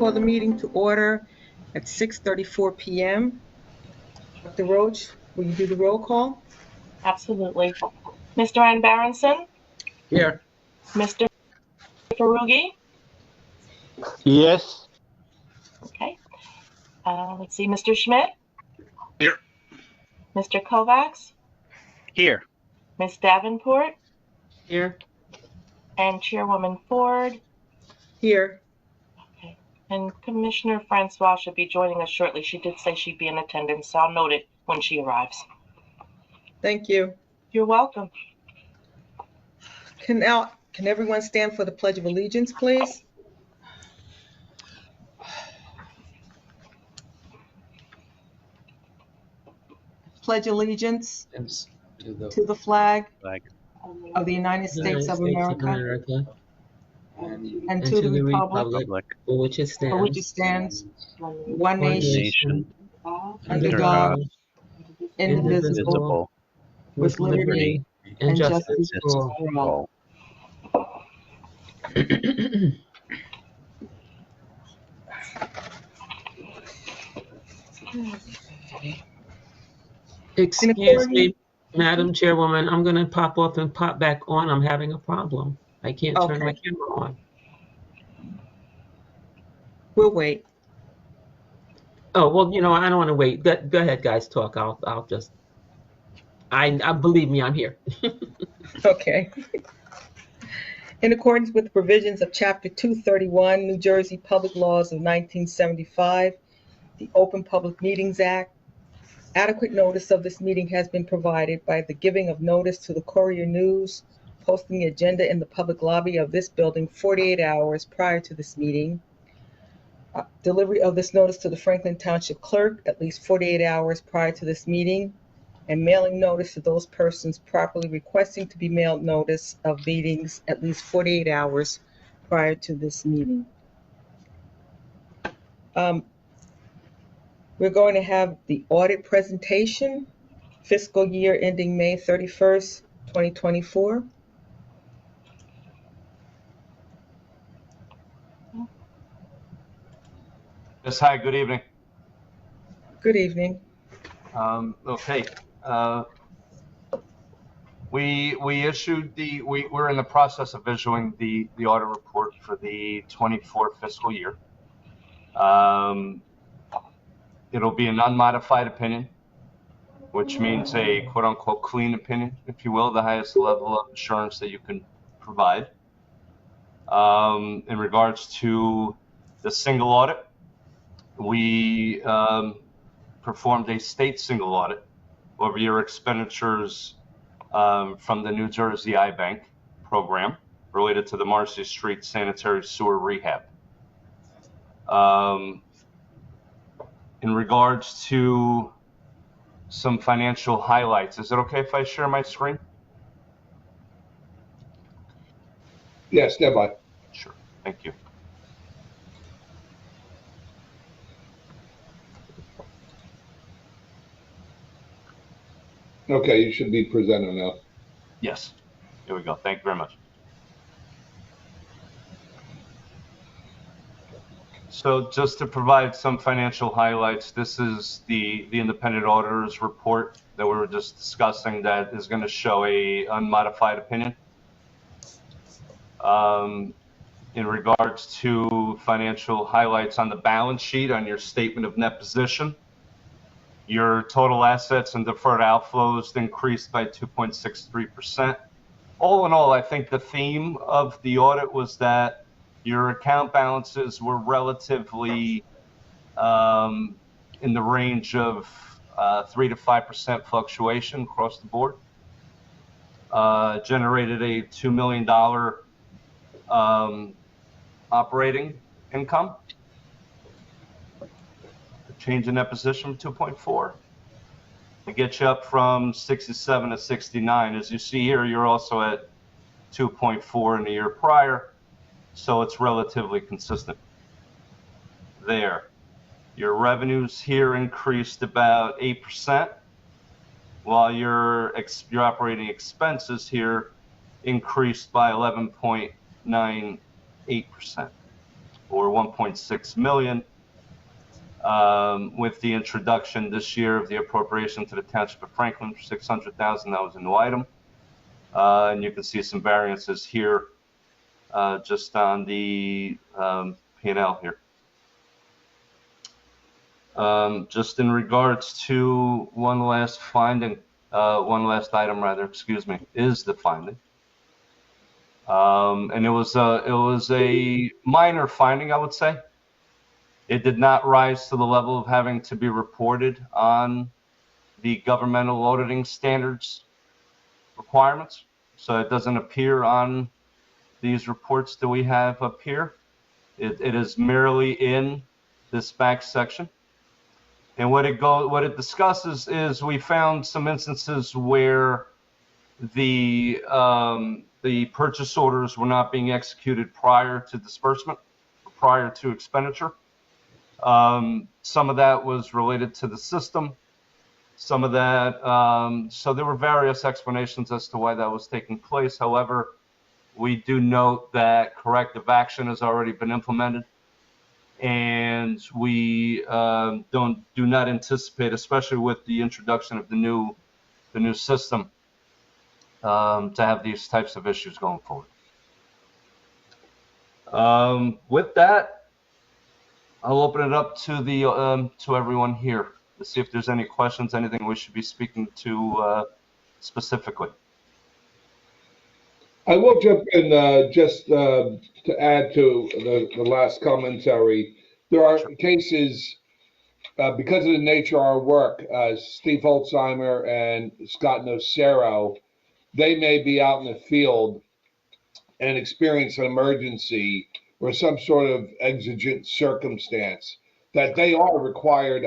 call the meeting to order at 6:34 p.m. Dr. Roach, will you do the roll call? Absolutely. Mr. Ann Berenson? Here. Mr. Farugi? Yes. Okay. Let's see, Mr. Schmidt? Here. Mr. Kovacs? Here. Ms. Davenport? Here. And Chairwoman Ford? Here. Okay. And Commissioner Francois should be joining us shortly. She did say she'd be in attendance, so I'll note it when she arrives. Thank you. You're welcome. Can everyone stand for the Pledge of Allegiance, please? Pledge allegiance to the flag of the United States of America and to the republic for which it stands, one nation, under God, indivisible, with liberty and justice for all. Excuse me, Madam Chairwoman, I'm going to pop off and pop back on. I'm having a problem. I can't turn my camera on. We'll wait. Oh, well, I don't want to wait. Go ahead, guys, talk. I'll just, I believe me, I'm here. Okay. In accordance with the provisions of Chapter 231, New Jersey Public Laws of 1975, the Open Public Meetings Act, adequate notice of this meeting has been provided by the giving of notice to the Courier News, posting the agenda in the public lobby of this building 48 hours prior to this meeting, delivery of this notice to the Franklin Township Clerk at least 48 hours prior to this meeting, and mailing notice to those persons properly requesting to be mailed notice of meetings at least 48 hours prior to this meeting. We're going to have the audit presentation, fiscal year ending May 31st, 2024. Yes, hi, good evening. Good evening. Okay. We issued we're in the process of issuing the audit report for the 24 fiscal year. It'll be an unmodified opinion, which means a quote unquote clean opinion, if you will, the highest level of assurance that you can provide. In regards to the single audit, we performed a state single audit over your expenditures from the New Jersey I-Bank program related to the Marcy Street sanitary sewer rehab. In regards to some financial highlights, is it okay if I share my screen? Yes, nearby. Sure, thank you. Okay, you should be presenting now. Yes, here we go. Thank you very much. So just to provide some financial highlights, this is the independent auditor's report that we were just discussing that is going to show a unmodified opinion. In regards to financial highlights on the balance sheet, on your statement of net position, your total assets and deferred outflows increased by 2.63%. All in all, I think the theme of the audit was that your account balances were relatively in the range of 3 to 5% fluctuation across the board. Generated a $2 million operating income. A change in that position, 2.4. To get you up from 67 to 69. As you see here, you're also at 2.4 in the year prior, so it's relatively consistent there. Your revenues here increased about 8%, while your operating expenses here increased by 11.98%. or 1.6 million. With the introduction this year of the appropriation to the Township of Franklin for 600,000, that was a new item. And you can see some variances here just on the P&L here. Just in regards to one last item rather, excuse me, is the finding. And it was a minor finding, I would say. It did not rise to the level of having to be reported on the governmental auditing standards requirements. So it doesn't appear on these reports that we have up here. It is merely in this back section. And what it discusses is we found some instances where the purchase orders were not being executed prior to disbursement, prior to expenditure. Some of that was related to the system. Some of that, so there were various explanations as to why that was taking place. However, we do note that corrective action has already been implemented, and we do not anticipate, especially with the introduction of the new system, to have these types of issues going forward. With that, I'll open it up to to everyone here to see if there's any questions, anything we should be speaking to specifically. I will jump in just to add to the last commentary. There are cases, because of the nature of our work, Steve Holzheimer and Scott Nocero, they may be out in the field and experience an emergency or some sort of exigent circumstance that they are required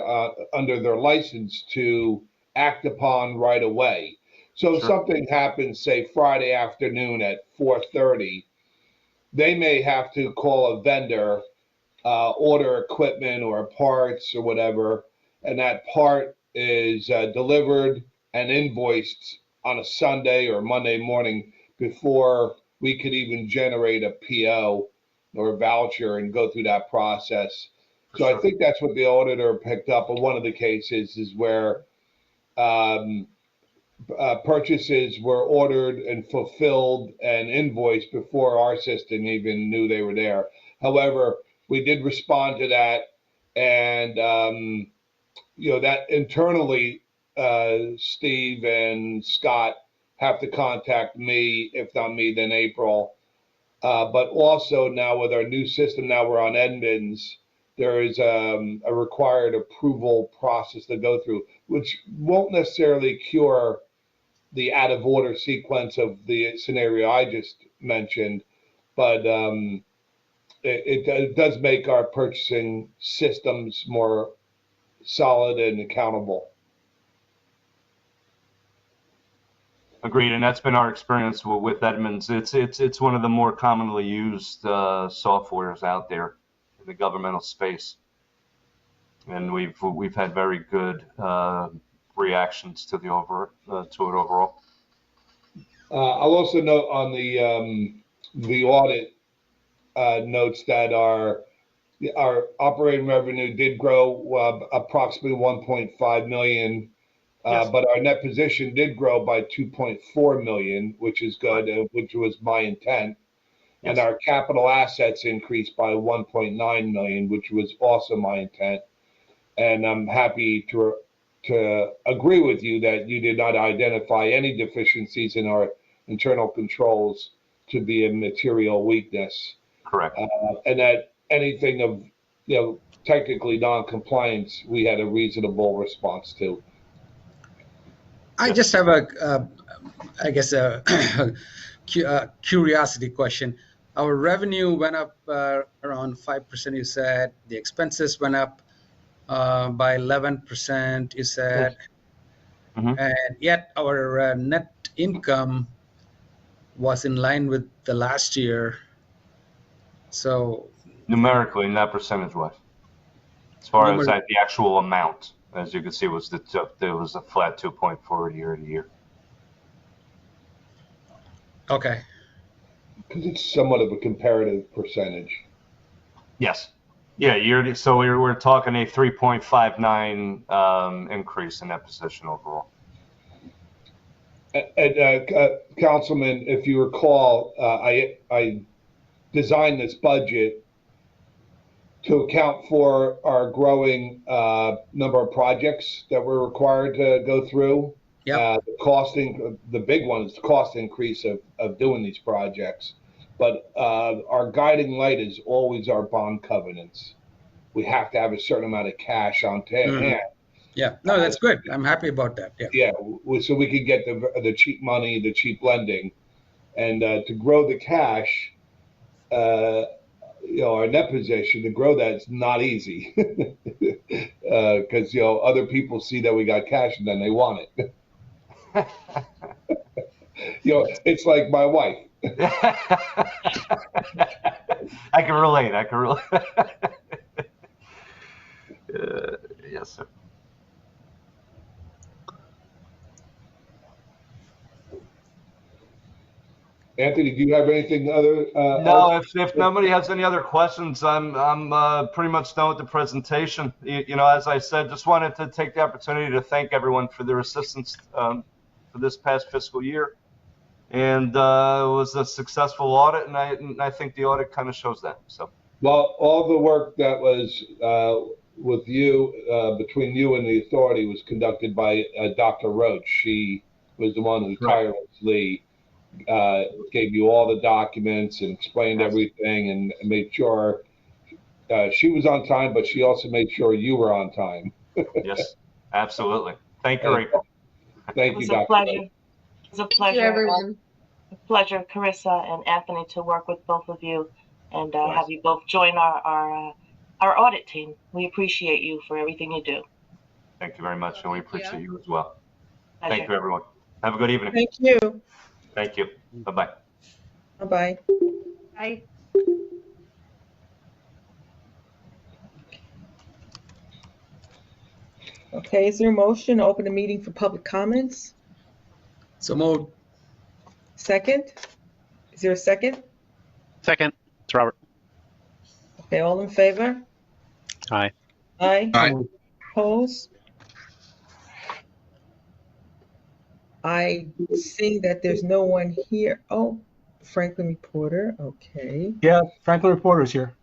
under their license to act upon right away. So if something happens, say Friday afternoon at 4:30, they may have to call a vendor, order equipment or parts or whatever, and that part is delivered and invoiced on a Sunday or Monday morning before we could even generate a PO or a voucher and go through that process. So I think that's what the auditor picked up. But one of the cases is where purchases were ordered and fulfilled and invoiced before our system even knew they were there. However, we did respond to that, and that internally, Steve and Scott have to contact me. If not me, then April. But also now with our new system, now we're on Edmonds. There is a required approval process to go through, which won't necessarily cure the out of order sequence of the scenario I just mentioned, but it does make our purchasing systems more solid and accountable. Agreed, and that's been our experience with Edmonds. It's one of the more commonly used softwares out there in the governmental space, and we've had very good reactions to it overall. I'll also note on the audit notes that our operating revenue did grow approximately 1.5 million. Yes. But our net position did grow by 2.4 million, which is good, which was my intent. Yes. And our capital assets increased by 1.9 million, which was also my intent. And I'm happy to agree with you that you did not identify any deficiencies in our internal controls to be a material weakness. Correct. And that anything of technically non-compliance, we had a reasonable response to. I just have I guess a curiosity question. Our revenue went up around 5%, you said. The expenses went up by 11%, you said. Mm-hmm. And yet our net income was in line with the last year. So Numerically, not percentage-wise. As far as the actual amount, as you can see, there was a flat 2.4 year to year. Okay. Because it's somewhat of a comparative percentage. Yes. Yeah, so we're talking a 3.59 increase in that position overall. And Councilman, if you recall, I designed this budget to account for our growing number of projects that we're required to go through. Yep. The big one is the cost increase of doing these projects. But our guiding light is always our bond covenants. We have to have a certain amount of cash on hand. Yeah, no, that's good. I'm happy about that. Yeah. Yeah, so we could get the cheap money, the cheap lending, and to grow the cash, our net position, to grow that is not easy because other people see that we got cash and then they want it. It's like my wife. I can relate. Yes, sir. Anthony, do you have anything other? No, if nobody has any other questions, I'm pretty much done with the presentation. As I said, just wanted to take the opportunity to thank everyone for their assistance for this past fiscal year, and it was a successful audit, and I think the audit kind of shows that. So, well, all the work that was with you between you and the authority was conducted by Dr. Roach. She was the one who tirelessly gave you all the documents and explained everything and made sure she was on time, but she also made sure you were on time. Yes, absolutely. Thank you, Ray. Thank you, Dr. It was a pleasure, everyone. a pleasure, Carissa and Anthony, to work with both of you and have you both join our audit team. We appreciate you for everything you do. Thank you very much, and we appreciate you as well. Pleasure. Thank you, everyone. Have a good evening. Thank you. Thank you. Bye-bye. Bye-bye. Bye. Okay, is there a motion to open the meeting for public comments? So moved. Second? Is there a second? Second, it's Robert. Okay, all in favor? Aye. Aye. Aye. Opposed? I see that there's no one here. Oh, Franklin Reporter, okay, Yeah, Franklin Reporter's here.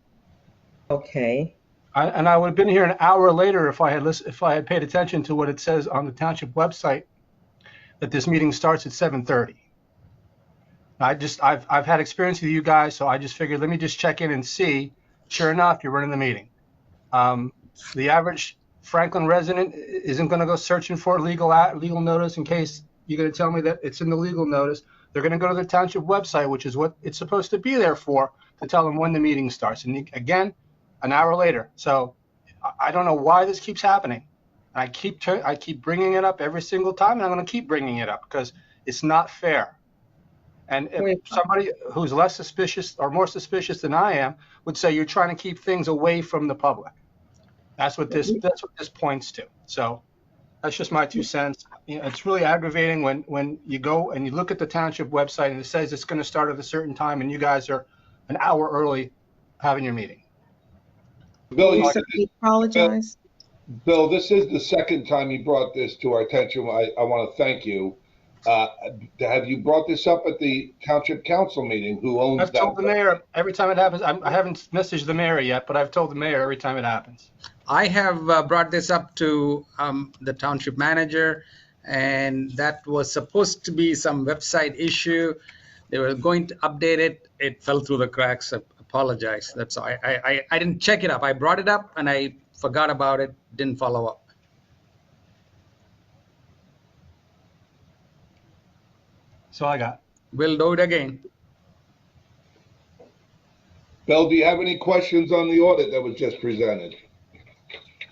okay. I would have been here an hour later if I had paid attention to what it says on the township website that this meeting starts at 7:30. I've had experience with you guys, so I just figured let me just check in and see. Sure enough, you're running the meeting. The average Franklin resident isn't going to go searching for a legal notice in case you're going to tell me that it's in the legal notice. They're going to go to the township website, which is what it's supposed to be there for, to tell them when the meeting starts. And again, an hour later. So I don't know why this keeps happening. I keep bringing it up every single time, and I'm going to keep bringing it up because it's not fair. And if somebody who's less suspicious or more suspicious than I am would say you're trying to keep things away from the public. That's what this points to. So that's just my 2 cents. It's really aggravating when you go and you look at the township website and it says it's going to start at a certain time and you guys are an hour early having your meeting. Bill, We certainly apologize. Bill, this is the second time you brought this to our attention. I want to thank you. Have you brought this up at the township council meeting? Who owns that? I've told the mayor every time it happens. I haven't messaged the mayor yet, but I've told the mayor every time it happens. I have brought this up to the township manager, and that was supposed to be some website issue. They were going to update it. It fell through the cracks. I apologize. That's all. I didn't check it up. I brought it up and I forgot about it. Didn't follow up. So I got. We'll do it again. Bill, do you have any questions on the audit that was just presented?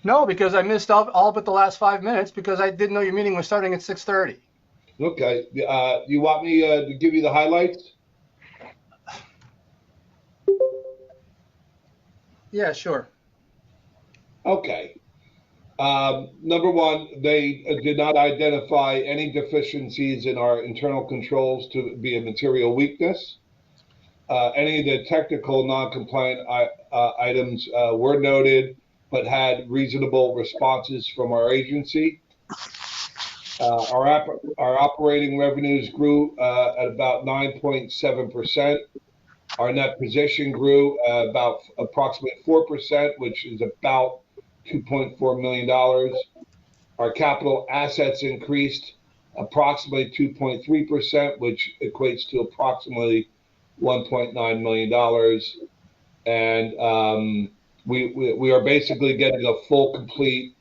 No, because I missed all but the last 5 minutes because I didn't know your meeting was starting at 6:30. Okay. You want me to give you the highlights? Yeah, sure. Okay. Number one, they did not identify any deficiencies in our internal controls to be a material weakness. Any of the technical non-compliant items were noted, but had reasonable responses from our agency. Our operating revenues grew at about 9.7%. Our net position grew about approximately 4%, which is about $2.4 million. Our capital assets increased approximately 2.3%, which equates to approximately $1.9 million. And we are basically getting a full, complete,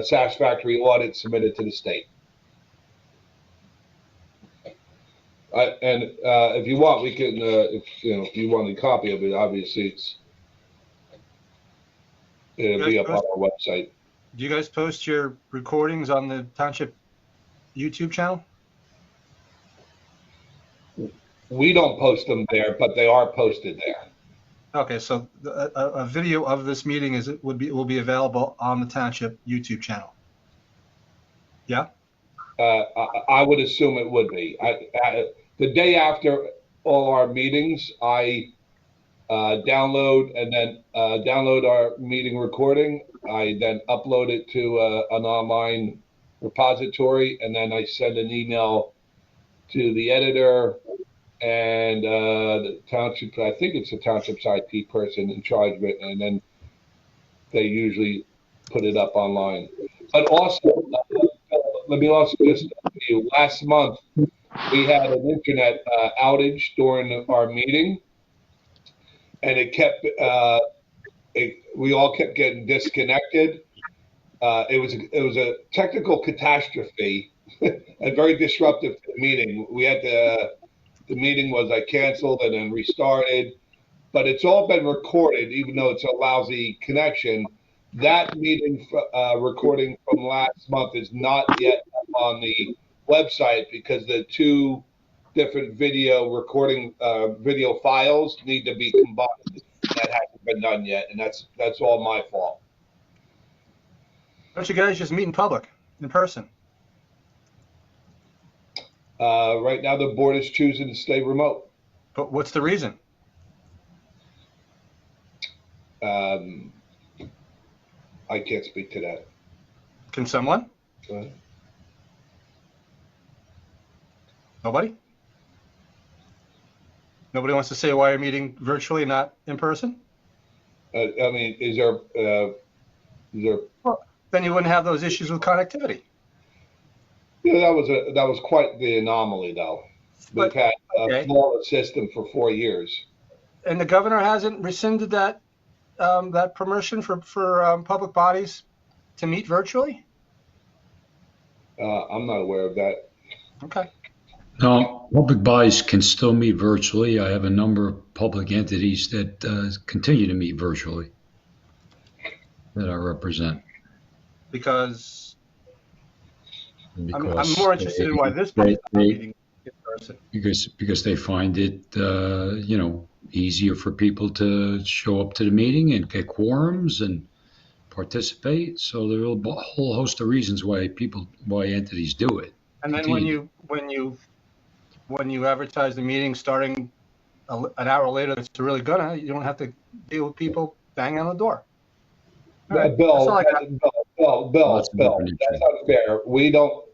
satisfactory audit submitted to the state. If you want, we can, if you want a copy of it, obviously it'll be up on our website. Do you guys post your recordings on the Township YouTube channel? We don't post them there, but they are posted there. Okay, so a video of this meeting will be available on the Township YouTube channel. Yeah. I would assume it would be. The day after all our meetings, I download our meeting recording. I then upload it to an online repository, and then I send an email to the editor and the township. I think it's the township's IT person in charge of it, and then they usually put it up online. But also, let me also just tell you, last month we had an internet outage during our meeting, and it kept we all kept getting disconnected. It was a technical catastrophe and very disruptive to the meeting. We had the meeting was canceled and then restarted, but it's all been recorded, even though it's a lousy connection. That meeting recording from last month is not yet up on the website because the two different video recording video files need to be combined. That hasn't been done yet, and that's all my fault. Why don't you guys just meet in public, in person? Right now, the board is choosing to stay remote. But what's the reason? I can't speak to that. Can someone? Go ahead. Nobody? Nobody wants to say why you're meeting virtually, not in person? I mean, is there? Well, then you wouldn't have those issues with connectivity. Yeah, that was quite the anomaly, though. We've had a flawless system for 4 years. And the governor hasn't rescinded that that permission for public bodies to meet virtually? I'm not aware of that. Okay. No, public bodies can still meet virtually. I have a number of public entities that continue to meet virtually that I represent. Because I'm more interested in why this body's not meeting in person. Because they find it, easier for people to show up to the meeting and get quorums and participate. So there are a whole host of reasons why entities do it. And then when you advertise the meeting starting an hour later, it's really gonna. You don't have to deal with people banging on the door. Right. Bill, that's unfair.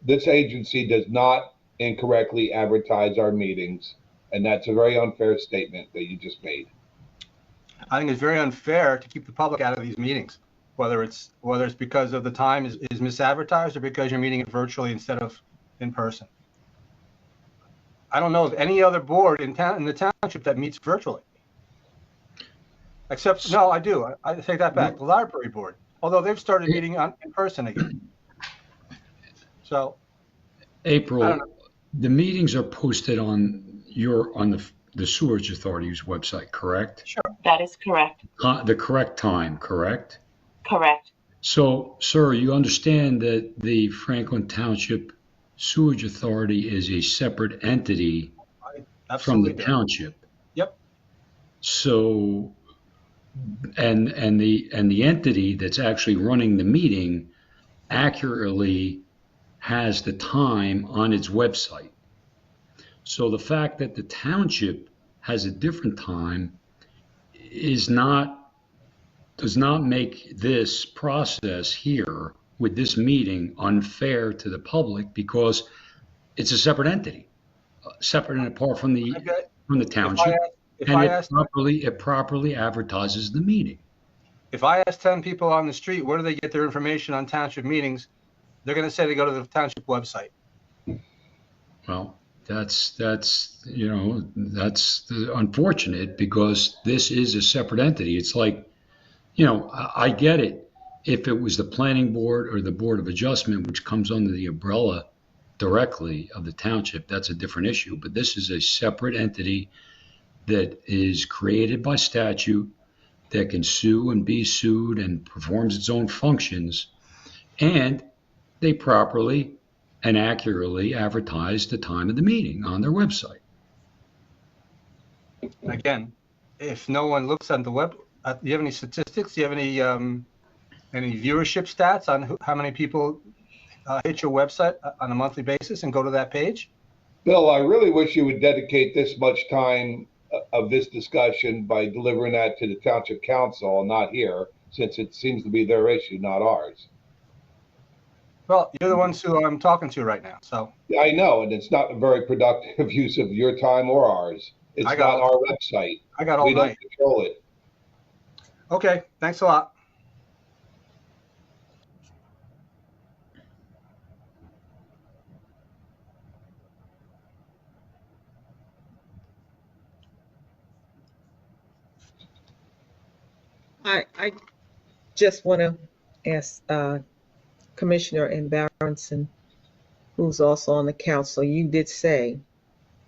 This agency does not incorrectly advertise our meetings, and that's a very unfair statement that you just made. I think it's very unfair to keep the public out of these meetings, whether it's because of the time is misadvertised or because you're meeting it virtually instead of in person. I don't know of any other board in the township that meets virtually. Except, no, I do. I take that back. The library board, although they've started meeting in person again. So, April, the meetings are posted on the Sewerage Authority's website, correct? Sure. That is correct. The correct time, correct? Correct. So, sir, you understand that the Franklin Township Sewerage Authority is a separate entity from the township. Yep. So, and the entity that's actually running the meeting accurately has the time on its website. So the fact that the township has a different time is not does not make this process here with this meeting unfair to the public because it's a separate entity, separate and apart from the Okay. township, If and I it ask, properly advertises the meeting. if I ask 10 people on the street, where do they get their information on township meetings? They're going to say they go to the township website. Well, that's unfortunate because this is a separate entity. It's like, I get it. If it was the planning board or the board of adjustment, which comes under the umbrella directly of the township, that's a different issue. But this is a separate entity that is created by statute that can sue and be sued and performs its own functions. And they properly and accurately advertise the time of the meeting on their website. Again, if no one looks on the web, do you have any statistics? Do you have any viewership stats on how many people hit your website on a monthly basis and go to that page? Bill, I really wish you would dedicate this much time of this discussion by delivering that to the township council and not here, since it seems to be their issue, not ours. Well, you're the ones who I'm talking to right now, so. I know, and it's not a very productive use of your time or ours. It's not our website. I got all We don't night. control it. Okay, thanks a lot. I just want to ask Commissioner Barronson, who's also on the council, you did say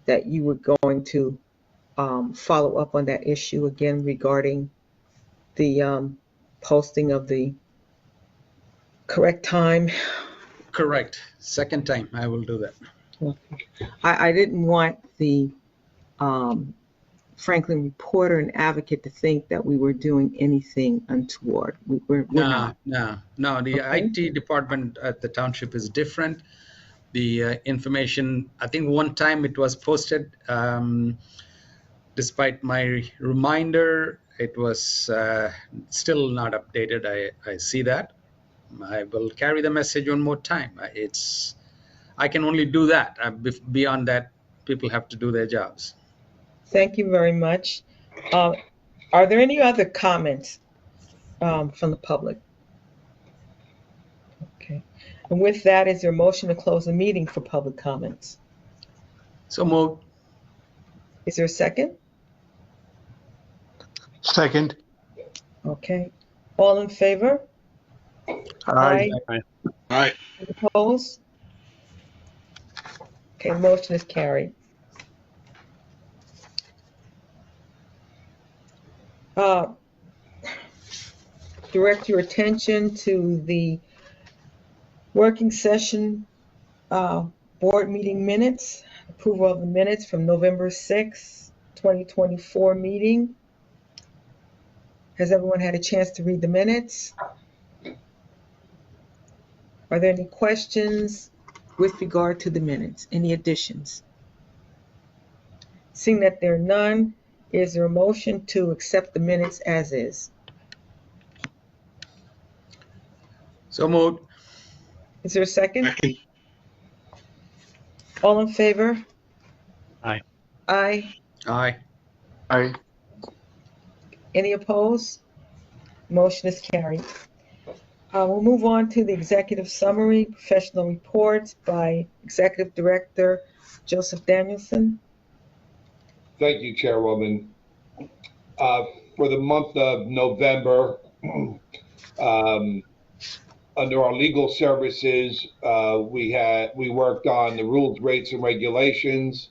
that you were going to follow up on that issue again regarding the posting of the correct time. Correct. Second time I will do that. I didn't want the Franklin Reporter and Advocate to think that we were doing anything untoward. We're not. No. The Okay. IT department at the township is different. The information, I think one time it was posted, despite my reminder, it was still not updated. I see that. I will carry the message one more time. I can only do that. Beyond that, people have to do their jobs. Thank you very much. Are there any other comments from the public? Okay. And with that, is there a motion to close the meeting for public comments? So moved. Is there a second? Second. Okay. All in favor? Aye. Aye. Aye. Opposed? Okay, motion is carried. Direct your attention to the working session board meeting minutes, approval of the minutes from November 6, 2024 meeting. Has everyone had a chance to read the minutes? Are there any questions with regard to the minutes? Any additions? Seeing that there are none, is there a motion to accept the minutes as is? So moved. Is there a second? Second. All in favor? Aye. Aye. Aye. Aye. Any opposed? Motion is carried. We'll move on to the executive summary, professional reports by Executive Director Joseph Danielson. Thank you, Chairwoman. For the month of November, under our legal services, we worked on the rules, rates, and regulations,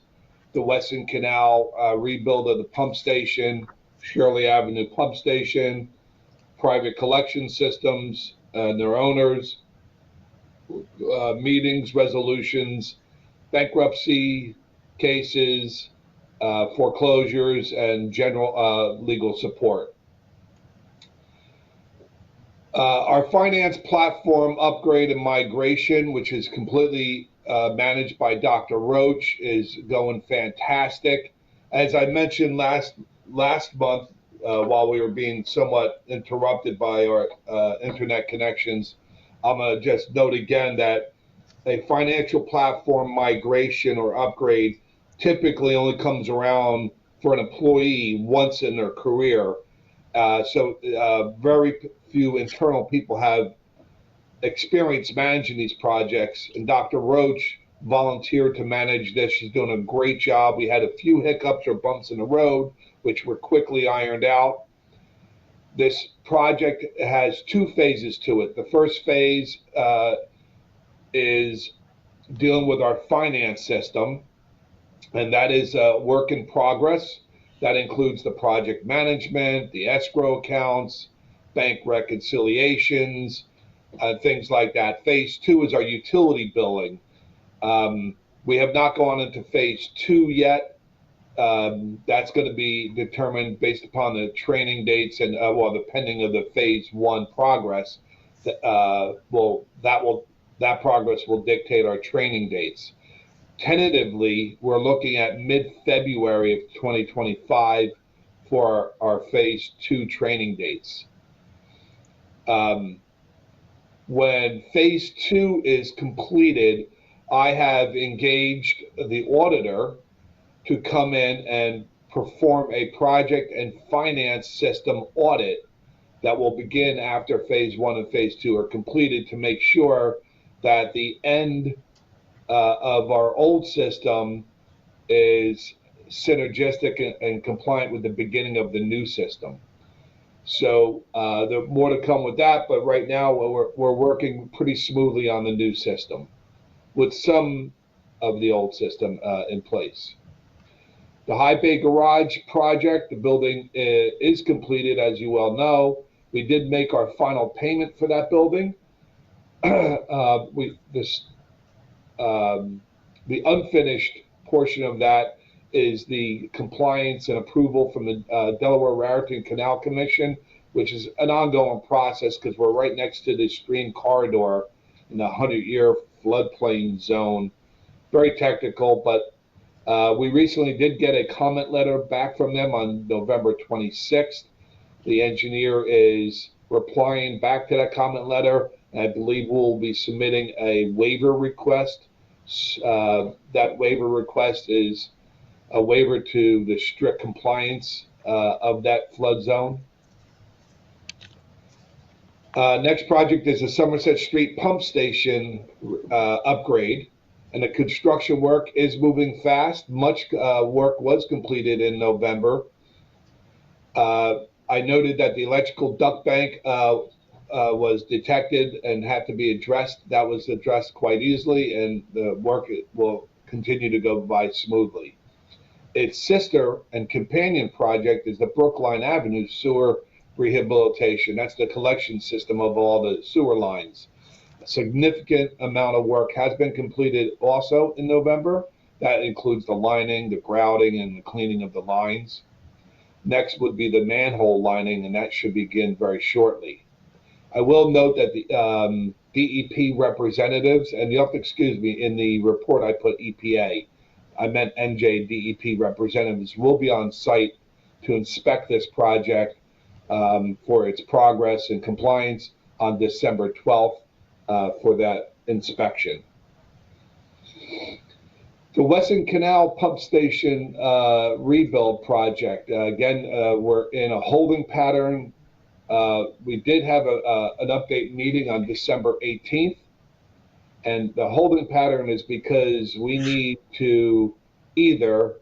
the Weston Canal rebuild of the pump station, Shirley Avenue pump station, private collection systems and their owners, meetings, resolutions, bankruptcy cases, foreclosures, and general legal support. Our finance platform upgrade and migration, which is completely managed by Dr. Roach, is going fantastic. As I mentioned last month, while we were being somewhat interrupted by our internet connections, I'm going to just note again that a financial platform migration or upgrade typically only comes around for an employee once in their career. So very few internal people have experience managing these projects, and Dr. Roach volunteered to manage this. She's doing a great job. We had a few hiccups or bumps in the road, which were quickly ironed out. This project has two phases to it. The first phase is dealing with our finance system, and that is a work in progress. That includes the project management, the escrow accounts, bank reconciliations, things like that. Phase two is our utility billing. We have not gone into phase two yet. That's going to be determined based upon the training dates and the pending of the phase one progress. That progress will dictate our training dates. Tentatively, we're looking at mid-February of 2025 for our phase two training dates. When phase two is completed, I have engaged the auditor to come in and perform a project and finance system audit that will begin after phase one and phase two are completed to make sure that the end of our old system is synergistic and compliant with the beginning of the new system. So there's more to come with that, but right now we're working pretty smoothly on the new system with some of the old system in place. The High Bay Garage project, the building is completed, as you well know. We did make our final payment for that building. The unfinished portion of that is the compliance and approval from the Delaware Raritan Canal Commission, which is an ongoing process because we're right next to the stream corridor in the 100-year floodplain zone. Very technical, but we recently did get a comment letter back from them on November 26th. The engineer is replying back to that comment letter, and I believe we'll be submitting a waiver request. That waiver request is a waiver to the strict compliance of that flood zone. Next project is the Somerset Street Pump Station upgrade, and the construction work is moving fast. Much work was completed in November. I noted that the electrical duct bank was detected and had to be addressed. That was addressed quite easily, and the work will continue to go by smoothly. Its sister and companion project is the Brookline Avenue sewer rehabilitation. That's the collection system of all the sewer lines. A significant amount of work has been completed also in November. That includes the lining, the grouting, and the cleaning of the lines. Next would be the manhole lining, and that should begin very shortly. I will note that the DEP representatives, and you have to excuse me, in the report I put EPA. I meant NJDEP representatives will be on site to inspect this project for its progress and compliance on December 12th for that inspection. The Wesson Canal Pump Station rebuild project. Again, we're in a holding pattern. We did have an update meeting on December 18th. And the holding pattern is because we need to either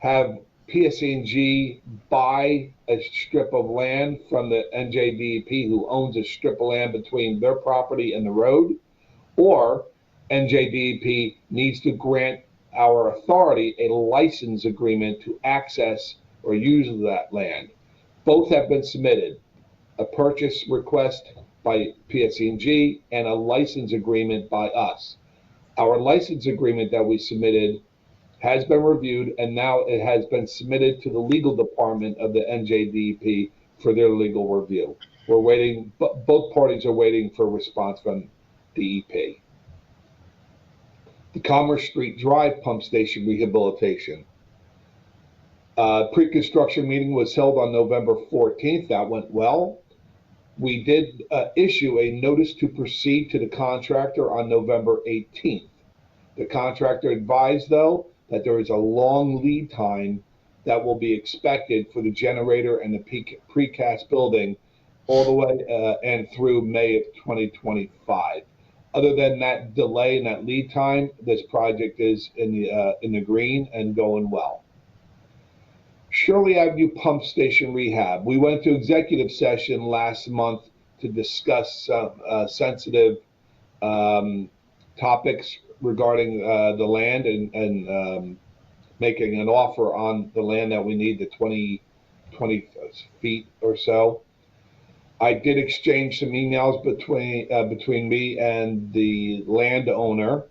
have PSE&G buy a strip of land from the NJDEP, who owns a strip of land between their property and the road, or NJDEP needs to grant our authority a license agreement to access or use that land. Both have been submitted, a purchase request by PSE&G and a license agreement by us. Our license agreement that we submitted has been reviewed, and now it has been submitted to the legal department of the NJDEP for their legal review. We're waiting, both parties are waiting for a response from DEP. The Commerce Street Drive Pump Station rehabilitation. Pre-construction meeting was held on November 14th. That went well. We did issue a notice to proceed to the contractor on November 18th. The contractor advised, though, that there is a long lead time that will be expected for the generator and the precast building all the way and through May of 2025. Other than that delay and that lead time, this project is in the green and going well. Shirley Avenue Pump Station Rehab. We went to executive session last month to discuss sensitive topics regarding the land and making an offer on the land that we need, the 20 feet or so. I did exchange some emails between me and the landowner.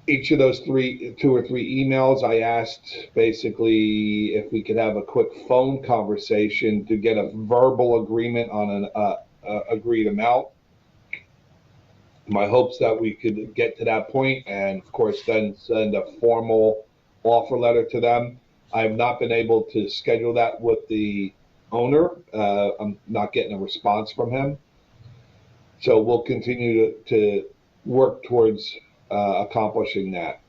Each of those two or three emails, I asked basically if we could have a quick phone conversation to get a verbal agreement on an agreed amount. My hopes that we could get to that point and, of course, then send a formal offer letter to them. I have not been able to schedule that with the owner. I'm not getting a response from him. So we'll continue to work towards accomplishing that.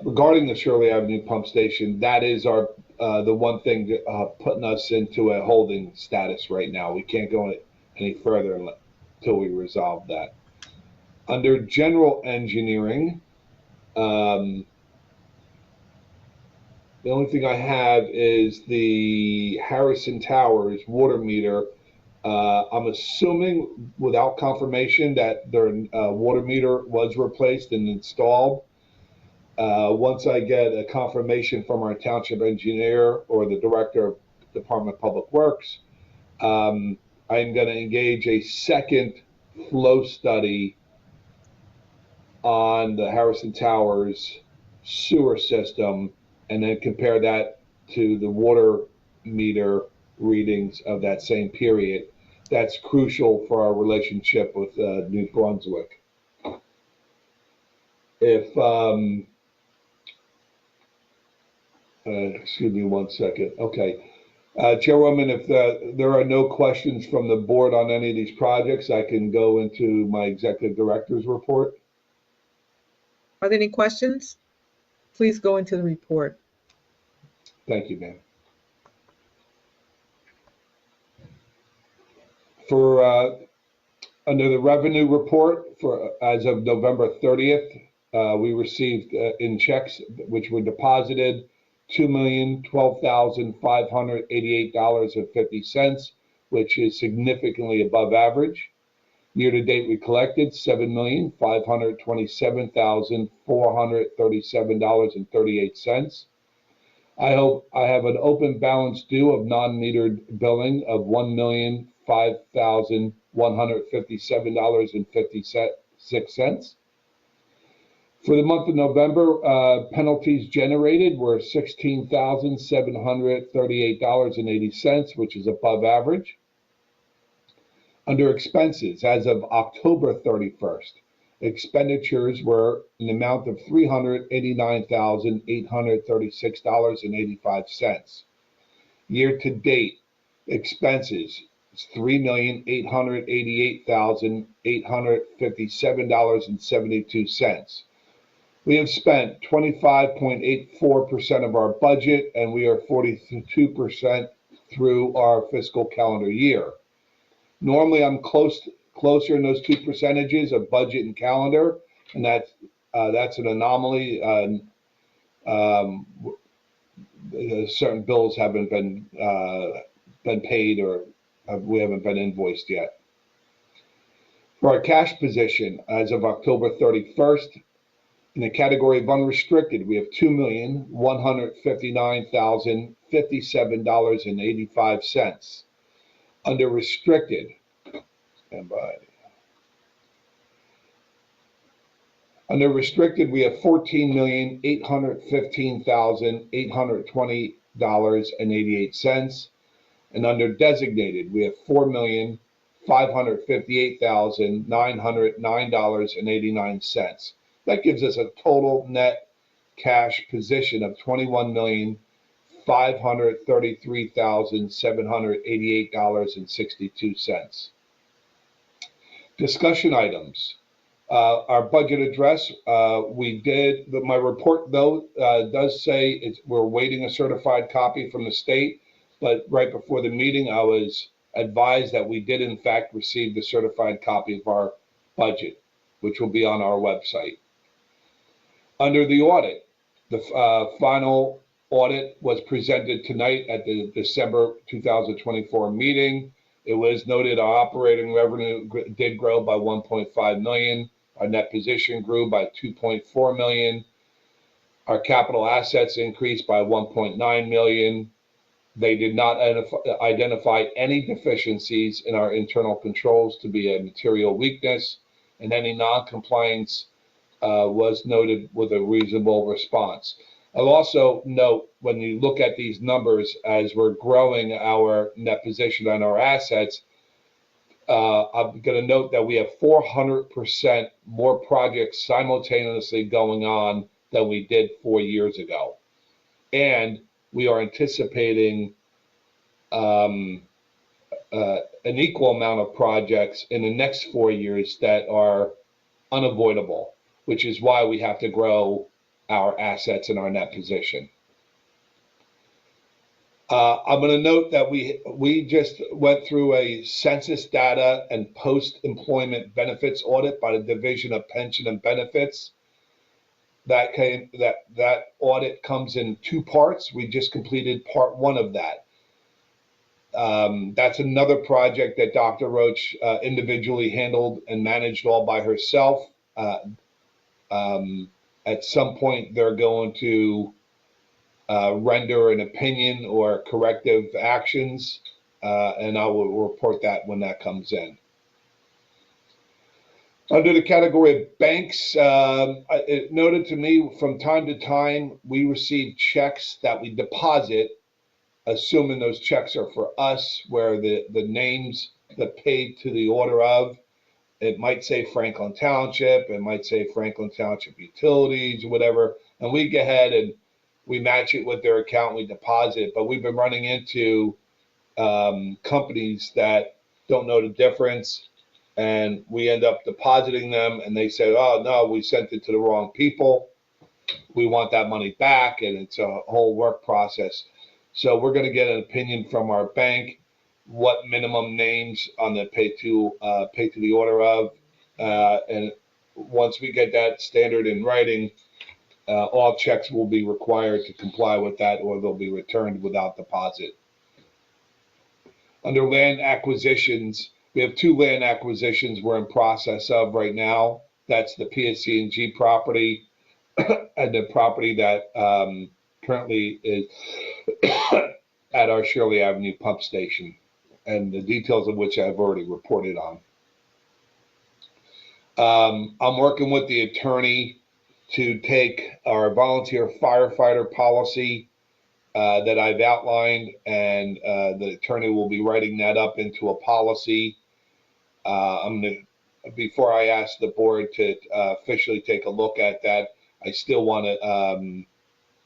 Regarding the Shirley Avenue pump station, that is our the one thing putting us into a holding status right now. We can't go any further until we resolve that. Under general engineering, the only thing I have is the Harrison Towers water meter. I'm assuming without confirmation that their water meter was replaced and installed. Once I get a confirmation from our township engineer or the director of Department of Public Works, I'm going to engage a second flow study on the Harrison Towers sewer system and then compare that to the water meter readings of that same period. That's crucial for our relationship with New Brunswick. If, excuse me one second. Okay. Chairwoman, if there are no questions from the board on any of these projects, I can go into my executive director's report. Are there any questions? Please go into the report. Thank you, ma'am. For under the revenue report for as of November 30th, we received in checks which were deposited $2,012,588.50, which is significantly above average. Year to date, we collected $7,527,437.38. I hope I have an open balance due of non-metered billing of $1,005,157.56. For the month of November, penalties generated were $16,738.80, which is above average. Under expenses, as of October 31st, expenditures were an amount of $389,836.85. Year to date, expenses is $3,888,857.72. We have spent 25.84% of our budget, and we are 42% through our fiscal calendar year. Normally, I'm closer in those two percentages of budget and calendar, and that's an anomaly. Certain bills haven't been paid, or we haven't been invoiced yet. For our cash position, as of October 31st, in the category of unrestricted, we have $2,159,057.85. Under restricted, stand by. Under restricted, we have $14,815,820.88. And under designated, we have $4,558,909.89. That gives us a total net cash position of $21,533,788.62. Discussion items. Our budget address, my report though does say we're waiting a certified copy from the state, but right before the meeting, I was advised that we did in fact receive the certified copy of our budget, which will be on our website. Under the audit, the final audit was presented tonight at the December 2024 meeting. It was noted our operating revenue did grow by 1.5 million. Our net position grew by 2.4 million. Our capital assets increased by 1.9 million. They did not identify any deficiencies in our internal controls to be a material weakness, and any non-compliance was noted with a reasonable response. I'll also note when you look at these numbers as we're growing our net position on our assets, I'm going to note that we have 400% more projects simultaneously going on than we did 4 years ago. And we are anticipating an equal amount of projects in the next 4 years that are unavoidable, which is why we have to grow our assets and our net position. I'm going to note that we just went through a census data and post-employment benefits audit by the Division of Pension and Benefits. That audit comes in 2 parts. We just completed part 1 of that. That's another project that Dr. Roach individually handled and managed all by herself. At some point, they're going to render an opinion or corrective actions, and I will report that when that comes in. Under the category of banks, it noted to me from time to time we receive checks that we deposit, assuming those checks are for us, where the names that paid to the order of, it might say Franklin Township, it might say Franklin Township Utilities, or whatever, and we go ahead and we match it with their account, we deposit. But we've been running into companies that don't know the difference, and we end up depositing them, and they say, oh, no, we sent it to the wrong people. We want that money back, and it's a whole work process. So we're going to get an opinion from our bank, what minimum names on the pay to the order of, and once we get that standard in writing, all checks will be required to comply with that, or they'll be returned without deposit. Under land acquisitions, we have 2 land acquisitions we're in process of right now. That's the PSC&G property and the property that currently is at our Shirley Avenue pump station, and the details of which I've already reported on. I'm working with the attorney to take our volunteer firefighter policy that I've outlined, and the attorney will be writing that up into a policy. Before I ask the board to officially take a look at that, I still want to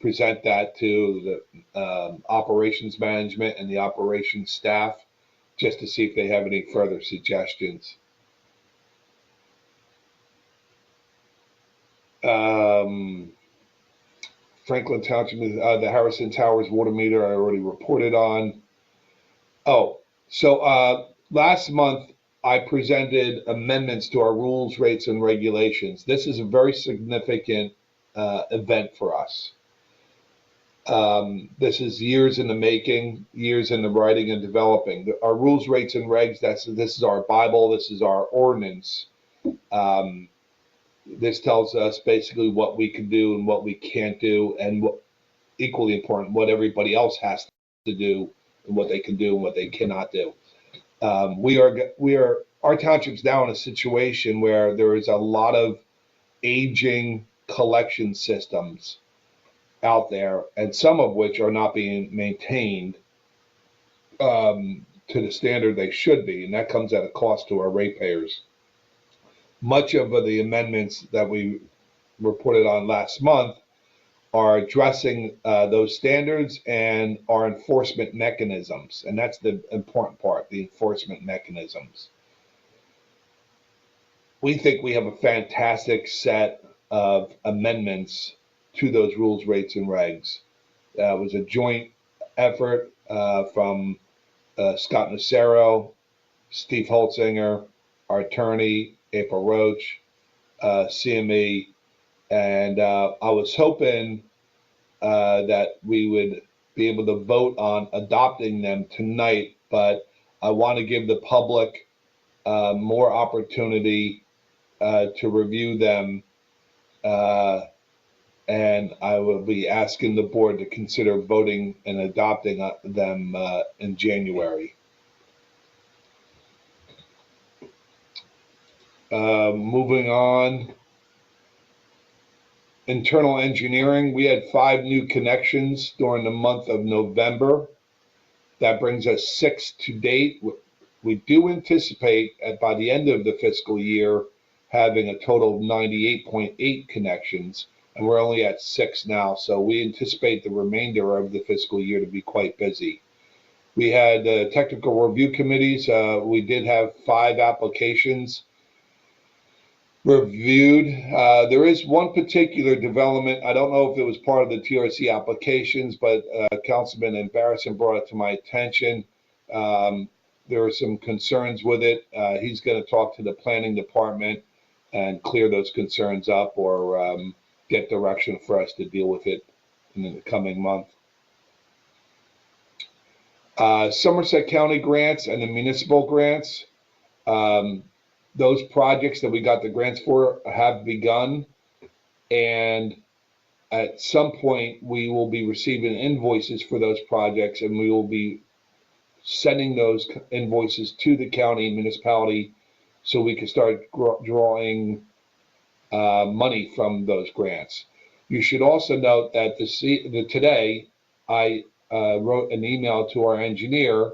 present that to the operations management and the operations staff, just to see if they have any further suggestions. Franklin Township, the Harrison Towers water meter I already reported on. Oh, so last month I presented amendments to our rules, rates, and regulations. This is a very significant event for us. This is years in the making, years in the writing and developing. Our rules, rates, and regs, this is our Bible, this is our ordinance. This tells us basically what we can do and what we can't do, and equally important, what everybody else has to do and what they can do and what they cannot do. Our township's now in a situation where there is a lot of aging collection systems out there, and some of which are not being maintained to the standard they should be, and that comes at a cost to our ratepayers. Much of the amendments that we reported on last month are addressing those standards and our enforcement mechanisms. And that's the important part, the enforcement mechanisms. We think we have a fantastic set of amendments to those rules, rates, and regs. It was a joint effort from Scott Nacero, Steve Holtzinger, our attorney, April Roach, CME, and I was hoping that we would be able to vote on adopting them tonight, but I want to give the public more opportunity to review them, and I will be asking the board to consider voting and adopting them in January. Moving on, internal engineering, we had 5 new connections during the month of November. That brings us 6 to date. We do anticipate by the end of the fiscal year having a total of 98.8 connections, and we're only at 6 now, so we anticipate the remainder of the fiscal year to be quite busy. We had technical review committees. We did have 5 applications reviewed. There is one particular development. I don't know if it was part of the TRC applications, but Councilman Embarrasson brought it to my attention. There are some concerns with it. He's going to talk to the planning department and clear those concerns up, or get direction for us to deal with it in the coming month. Somerset County grants and the municipal grants. Those projects that we got the grants for have begun, and at some point we will be receiving invoices for those projects, and we will be sending those invoices to the county municipality so we can start drawing money from those grants. You should also note that today I wrote an email to our engineer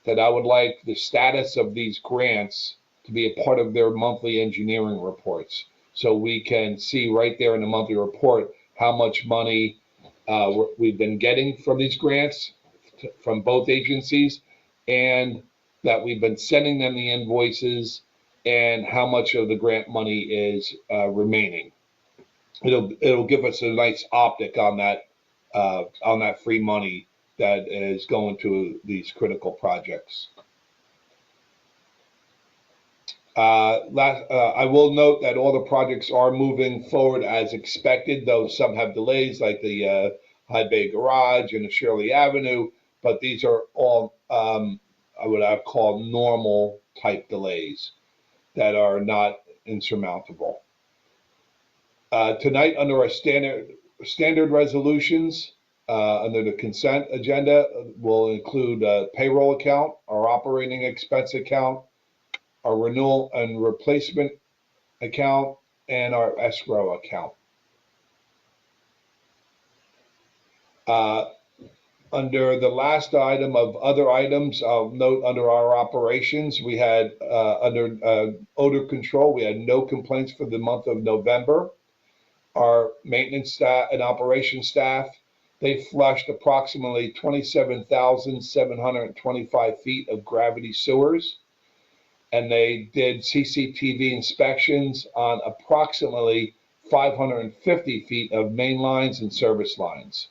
that I would like the status of these grants to be a part of their monthly engineering reports, so we can see right there in the monthly report how much money we've been getting from these grants from both agencies, and that we've been sending them the invoices and how much of the grant money is remaining. It'll give us a nice optic on that free money that is going to these critical projects. I will note that all the projects are moving forward as expected, though some have delays, like the High Bay Garage and the Shirley Avenue, but these are all what I would call normal type delays that are not insurmountable. Tonight, under our standard resolutions, under the consent agenda, will include payroll account, our operating expense account, our renewal and replacement account, and our escrow account. Under the last item of other items, I'll note under our operations, we had under odor control, we had no complaints for the month of November. Our maintenance staff and operations staff, they flushed approximately 27,725 feet of gravity sewers, and they did CCTV inspections on approximately 550 feet of main lines and service lines.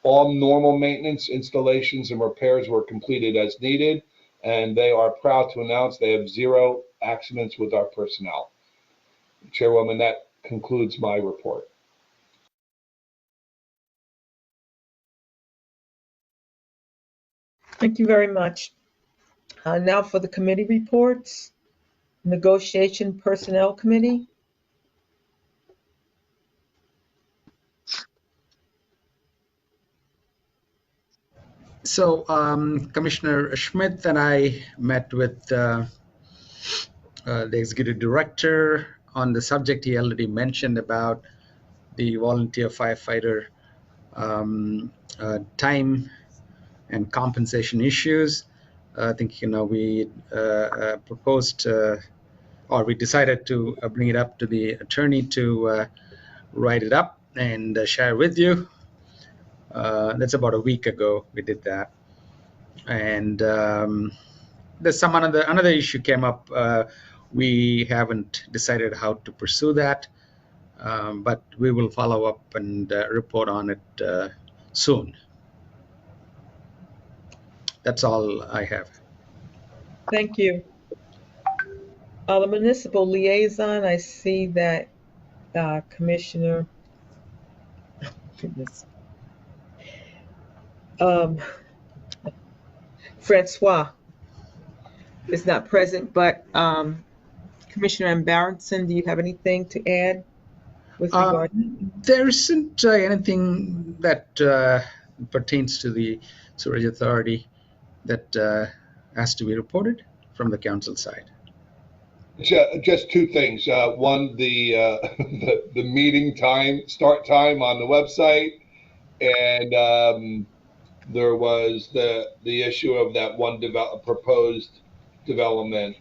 All normal maintenance, installations, and repairs were completed as needed, and they are proud to announce they have 0 accidents with our personnel. Chairwoman, that concludes my report. Thank you very much. Now for the committee reports. Negotiation Personnel Committee. So Commissioner Schmidt and I met with the executive director on the subject he already mentioned about the volunteer firefighter time and compensation issues. I think, we proposed or we decided to bring it up to the attorney to write it up and share with you. That's about a week ago we did that. And there's some another issue came up. We haven't decided how to pursue that, but we will follow up and report on it soon. That's all I have. Thank you. The municipal liaison, I see that Commissioner goodness, um, Francois is not present, but Commissioner Ambarenson, do you have anything to add with regard? There isn't anything that pertains to the Sewerage Authority that has to be reported from the council side. Just two things. One, the the meeting time, start time on the website, and there was the issue of that one proposed development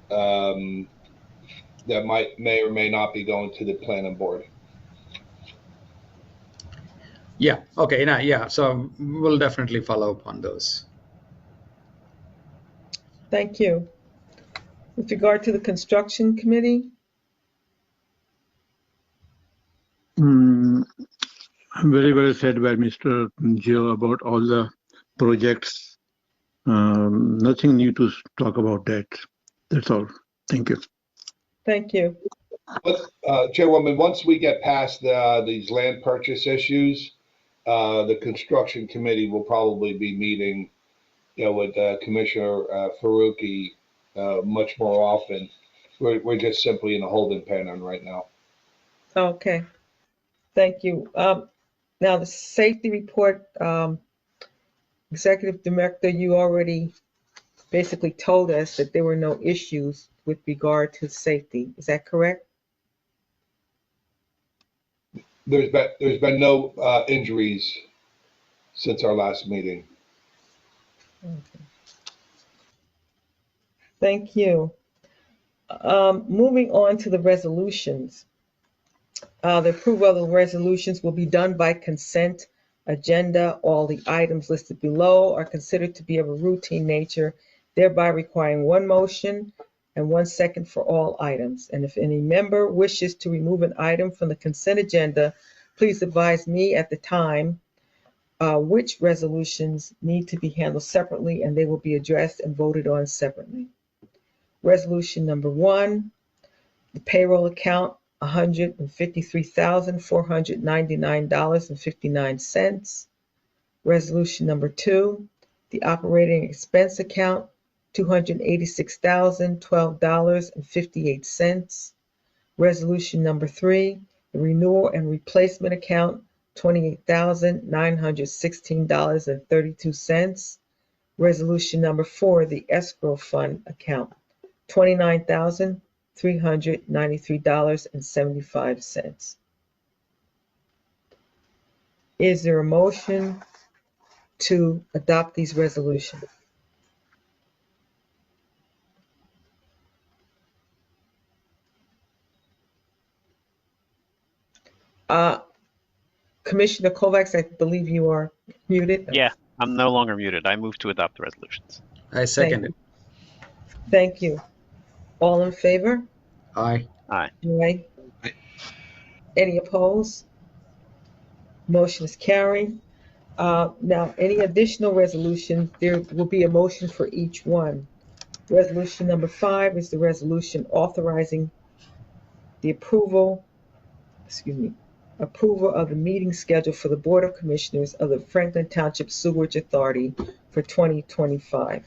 that may or may not be going to the planning board. Yeah. Okay. Yeah. So we'll definitely follow up on those. Thank you. With regard to the construction committee, Very well said by Mr. Joe about all the projects. Nothing new to talk about that. That's all. Thank you. thank you. Chairwoman, once we get past these land purchase issues, the construction committee will probably be meeting, with Commissioner Faruqi much more often. We're just simply in a holding pattern right now. Okay, thank you. Now the safety report, Executive Director, you already basically told us that there were no issues with regard to safety. Is that correct? There's been no injuries since our last meeting. Okay. Thank you. Moving on to the resolutions. The approval of the resolutions will be done by consent agenda. All the items listed below are considered to be of a routine nature, thereby requiring one motion and 1 second for all items. And if any member wishes to remove an item from the consent agenda, please advise me at the time which resolutions need to be handled separately, and they will be addressed and voted on separately. Resolution number 1, the payroll account, $153,499.59. Resolution number 2, the operating expense account, $286,012.58. Resolution number 3, the renewal and replacement account, $28,916.32. Resolution number 4, the escrow fund account, $29,393.75. Is there a motion to adopt these resolutions? Commissioner Kovacs, I believe you are muted. Yeah, I'm no longer muted. I move to adopt the resolutions. I second it. Thank you. All in favor? Aye. Aye. Aye. Any opposed? Motion is carried. Now, any additional resolutions, there will be a motion for each one. Resolution number 5 is the resolution authorizing the approval of the meeting schedule for the Board of Commissioners of the Franklin Township Sewerage Authority for 2025.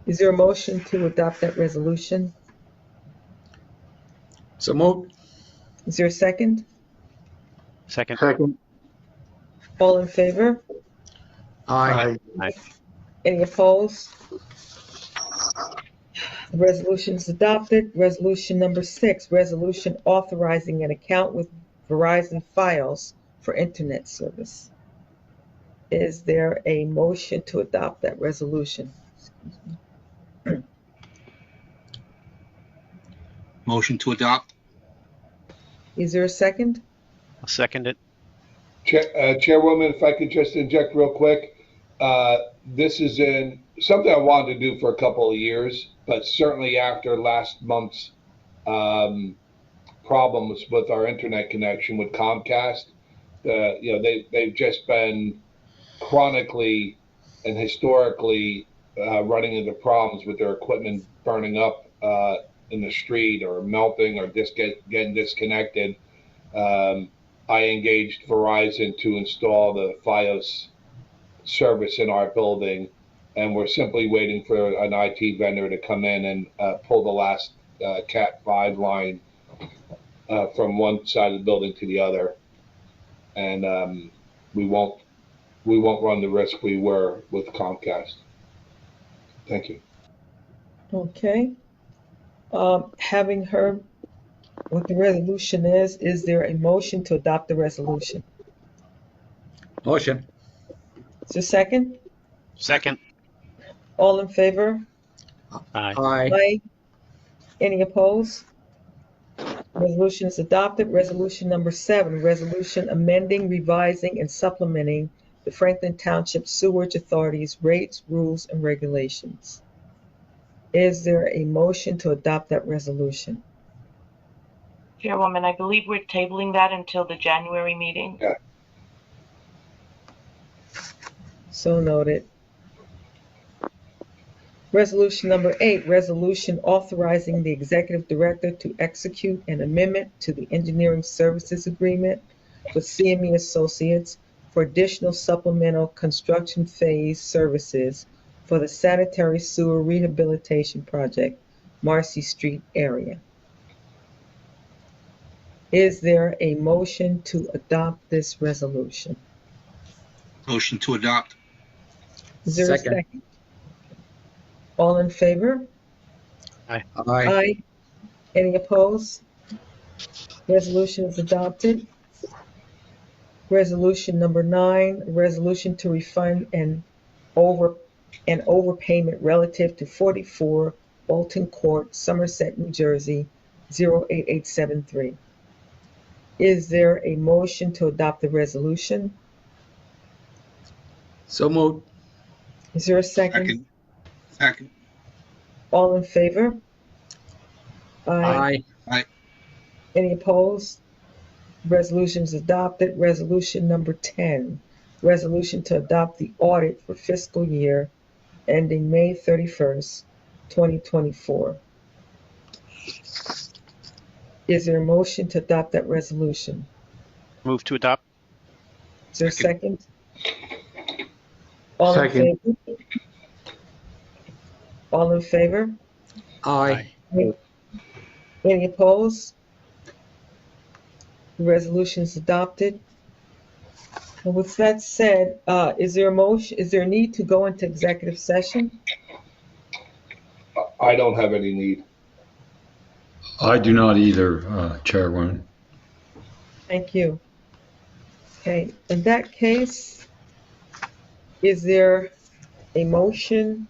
Is there a motion to adopt that resolution? So moved. Is there a second? Second. Second. All in favor? Aye. Aye. Any opposed? The resolution is adopted. Resolution number 6, resolution authorizing an account with Verizon Files for internet service. Is there a motion to adopt that resolution? Motion to adopt. Is there a second? I'll second it. Chairwoman, if I could just inject real quick, this is in something I wanted to do for a couple of years, but certainly after last month's problems with our internet connection with Comcast, they've just been chronically and historically running into problems with their equipment burning up in the street or melting or getting disconnected. I engaged Verizon to install the FiOS service in our building, and we're simply waiting for an IT vendor to come in and pull the last Cat 5 line from one side of the building to the other, and we won't run the risk we were with Comcast. Thank you. Okay. Having heard what the resolution is there a motion to adopt the resolution? Motion. Is there a second? Second. All in favor? Aye. Aye. Aye. Any opposed? Resolution is adopted. Resolution number 7, resolution amending, revising, and supplementing the Franklin Township Sewerage Authority's rates, rules, and regulations. Is there a motion to adopt that resolution? Chairwoman, I believe we're tabling that until the January meeting. Yeah. So noted. Resolution number 8, resolution authorizing the executive director to execute an amendment to the engineering services agreement with CME Associates for additional supplemental construction phase services for the sanitary sewer rehabilitation project, Marcy Street area. Is there a motion to adopt this resolution? Motion to adopt. Is there a Second. second? All in favor? Aye. Aye. Any opposed? Resolution is adopted. Resolution number 9, resolution to refund an overpayment relative to 44 Bolton Court, Somerset, New Jersey, 08873. Is there a motion to adopt the resolution? So moved. Is there a second? Second. All in favor? Aye. Any opposed? Resolution is adopted. Resolution number 10, resolution to adopt the audit for fiscal year ending May 31st, 2024. Is there a motion to adopt that resolution? Move to adopt. Is there a second? All in Second. favor? All in favor? Aye. Any opposed? The resolution is adopted. And with that said, is there a need to go into executive session? I don't have any need. I do not either, Chairwoman. Thank you. Okay, in that case, is there a motion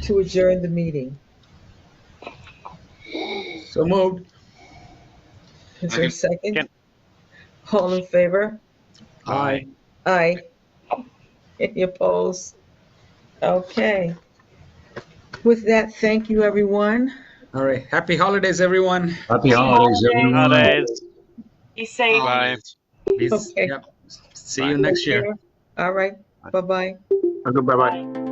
to adjourn the meeting? So moved. Is there a second? Second. All in favor? Aye. Aye. Any opposed? Okay. With that, thank you, everyone. All right. Happy holidays, everyone. Happy holidays, everyone. Holidays. Be safe. Bye. Please, Okay. yep. See you next year. All right. Bye-bye. Okay, bye-bye. Bye.